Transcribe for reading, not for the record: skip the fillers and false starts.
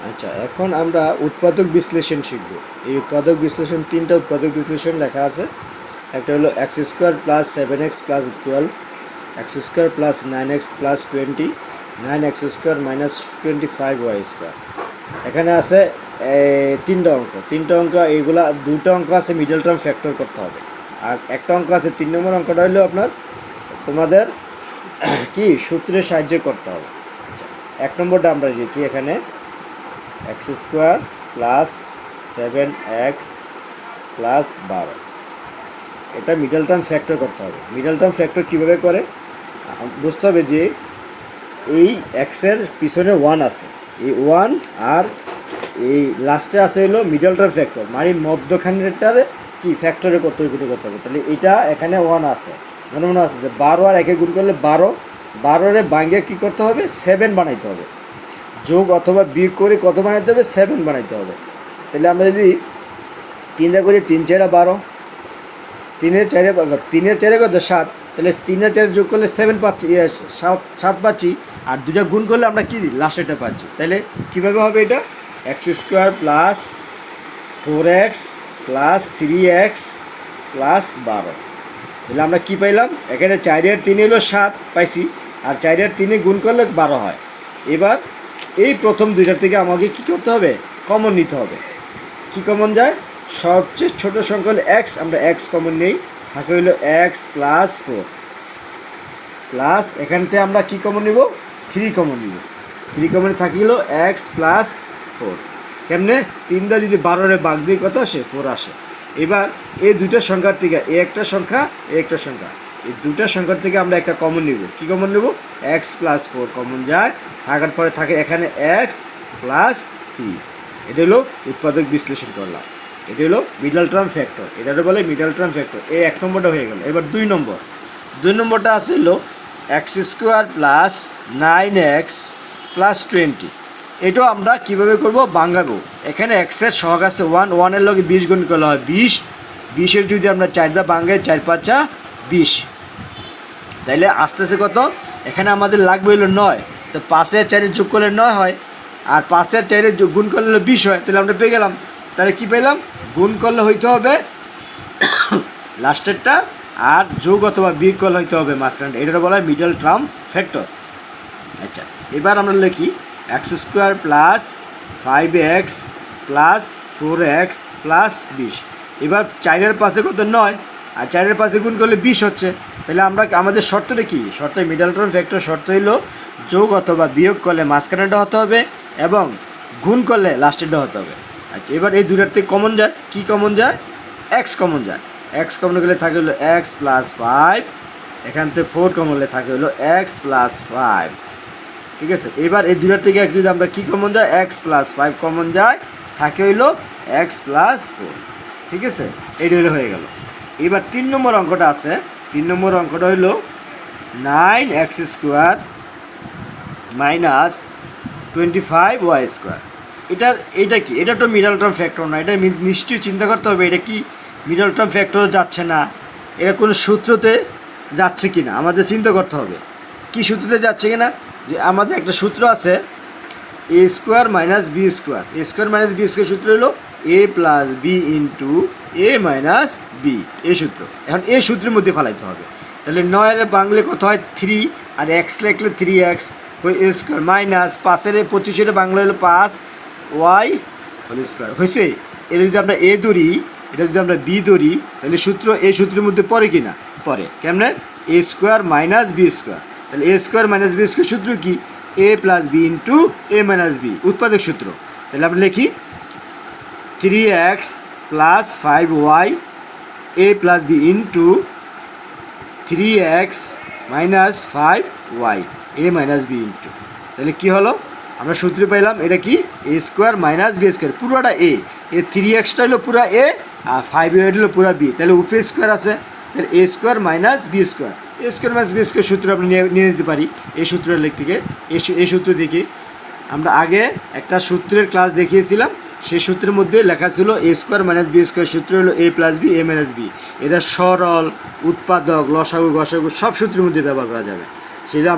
আচ্ছা, এখন আমরা উৎপাদক বিশ্লেষণ শিখব। এই উৎপাদক বিশ্লেষণ, তিনটা উৎপাদক বিশ্লেষণ লেখা আছে। একটা হলো x square plus 7x plus 12, x square plus 9x plus 20, 9x square minus 25y square. এখানে আছে তিনটা অঙ্ক। এইগুলা দুটো অঙ্ক আছে মিডল টার্ম ফ্যাক্টর করতে হবে, আর একটা অঙ্ক আছে 3 নম্বর অঙ্কটা হলো আপনার তোমাদের কি সূত্রের সাহায্যে করতে হবে। এক নম্বরটা আমরা লিখি এখানে x square plus 7x plus 12, এটা মিডল টার্ম ফ্যাক্টর করতে হবে। মিডল টার্ম ফ্যাক্টর কীভাবে করে বুঝতে হবে যে এই এক্সের পিছনে 1 আছে, এই 1 আর এই লাস্টে আছে হলো মিডল টার্ম ফ্যাক্টর, মানে মধ্যখানেরটারে কি ফ্যাক্টরে করতে হবে। তাহলে এটা এখানে 1 আছে, মনে আছে যে 12 আর 1 গুণ করলে 12 ভাঙে কী করতে হবে 7 বানাইতে হবে, যোগ অথবা বিয়োগ করে কত বানাইতে হবে 7 বানাইতে হবে। তাহলে আমরা যদি 3 করি 3 4 12, 3 4 কত 7, তাহলে 3 4 যোগ করলে 7 পাচ্ছি, 7 পাচ্ছি, আর 2টা গুণ করলে আমরা কি লাস্টেরটা পাচ্ছি। তাহলে কীভাবে হবে এটা x square plus 4x plus 3x plus 12। তাহলে আমরা কী পাইলাম এখানে 4 আর 3 হলো 7 পাইছি, আর 4 আর 3 গুণ করলে 12 হয়। এবার এই প্রথম দুইটার থেকে আমাকে কী করতে হবে কমন নিতে হবে। কি কমন যায় সবচেয়ে ছোটো সংখ্যা হলো x, আমরা x কমন নেই, থাকে হইলো x প্লাস 4 প্লাস এখান থেকে আমরা কি কমন নিব 3 কমন নিব, 3 কমন থাকি হলো x প্লাস 4। কেমনে 3 দা যদি 12 ভাগ দিয়ে কত আসে 4 আসে। এবার এই দুইটা সংখ্যার থেকে এ একটা সংখ্যা এই দুইটা সংখ্যার থেকে আমরা একটা কমন নিব। কি কমন নেব x প্লাস 4 কমন যায়, থাকার পরে থাকে এখানে x প্লাস 3। এটা হলো উৎপাদক বিশ্লেষণ করলাম, এটা হলো মিডল টার্ম ফ্যাক্টর, এটা বলে মিডল টার্ম ফ্যাক্টর। এই এক নম্বরটা হয়ে গেল। এবার দুই নম্বরটা আছে হলো x square plus 9x plus 20। এটাও আমরা কীভাবে করব ভাঙাবো। এখানে এক্সের সহগ আছে 1 এর লগে 20 গুণ করলে হয় 20 যদি আমরা 4 দা ভাঙাই 4 5 20, তাইলে আস্তে আস্তে কত এখানে আমাদের লাগবে হলো 9, তো 5 আর 4 যোগ করলে 9 হয়, আর 5 আর 4 গুণ করলে 20 হয়। তাহলে আমরা পেয়ে গেলাম, তাহলে কী পেলাম গুণ করলে হইতে হবে লাস্টেরটা, আর যোগ অথবা বিয়োগ করলে হইতে হবে মাঝখানটা। এটা বলা হয় মিডল টার্ম ফ্যাক্টর। আচ্ছা, এবার আমরা লিখি x square plus 5x plus 4x plus 20। এবার 4 পাশে কত 9, আর 4 পাশে গুণ করলে 20 হচ্ছে। তাহলে আমরা আমাদের শর্তটা কি, শর্ত মিডল টার্ম ফ্যাক্টর শর্ত হইলো যোগ অথবা বিয়োগ করলে মাঝখানেটা হতে হবে এবং গুণ করলে লাস্টেরটা হতে হবে। আচ্ছা, এবার এই দুটার থেকে কমন যায়, কি কমন যায় x কমন যায়, x কমন গেলে থাকে হলো x প্লাস 5, এখান থেকে 4 কমন হলে থাকে হলো x প্লাস 5। ঠিক আছে, এবার এই দুটার থেকে এক যদি আমরা কী কমন যায় x প্লাস 5 কমন যায়, থাকে হইলো x প্লাস 4। ঠিক আছে, এইটা হইলে হয়ে গেল। এবার 3 নম্বর অঙ্কটা আছে, 3 নম্বর অঙ্কটা হইলো 9x square minus 25y square. এটা কি, এটা তো মিডল টার্ম ফ্যাক্টর না, এটা নিশ্চয়ই চিন্তা করতে হবে এটা কি মিডল টার্ম ফ্যাক্টর যাচ্ছে না, এটা কোনো সূত্রতে যাচ্ছে কি না আমাদের চিন্তা করতে হবে। কি সূত্রতে যাচ্ছে কি না, যে আমাদের একটা সূত্র আছে a square minus B square, সূত্র হলো a plus B into a minus B, এই সূত্র। এখন এই সূত্রের মধ্যে ফেলাইতে হবে। তাহলে 9 বাংলে কত হয় 3, আর x লিখলে 3x এ স্কোয়ার মাইনাস 5 25 বাংলা হলো 5y হোল স্কোয়ার হয়েছে। এটা যদি আমরা এ ধরি, এটা যদি আমরা বি ধরি, তাহলে সূত্র এই সূত্রের মধ্যে পড়ে কি না পড়ে। কেমনে A square minus B square, তাহলে A square minus B square সূত্র কি A plus B into A minus B, উৎপাদক সূত্র। তাহলে আমরা লিখি 3x plus 5y A plus B into 3x minus 5y A minus B into, তাহলে কী হলো আমরা সূত্র পাইলাম এটা কি A square minus B square, পুরোটা এ 3xটা হলো পুরো এ, আর 5 হলো পুরো বি, তাহলে উপরে স্কোয়ার আছে, তাহলে A square minus B square, A square minus B square সূত্র আপনি নিয়ে নিতে পারি। এই সূত্রের লেখ থেকে এই সূত্র থেকে আমরা আগে একটা সূত্রের ক্লাস দেখিয়েছিলাম, সেই সূত্রের মধ্যে লেখা ছিল এ স্কোয়ার মাইনাস বি স্কোয়ার সূত্র হলো এ plus B A minus B. এটা সরল, উৎপাদক, লসাগু, গসাগু সব সূত্রের মধ্যে ব্যবহার করা যাবে। সেটা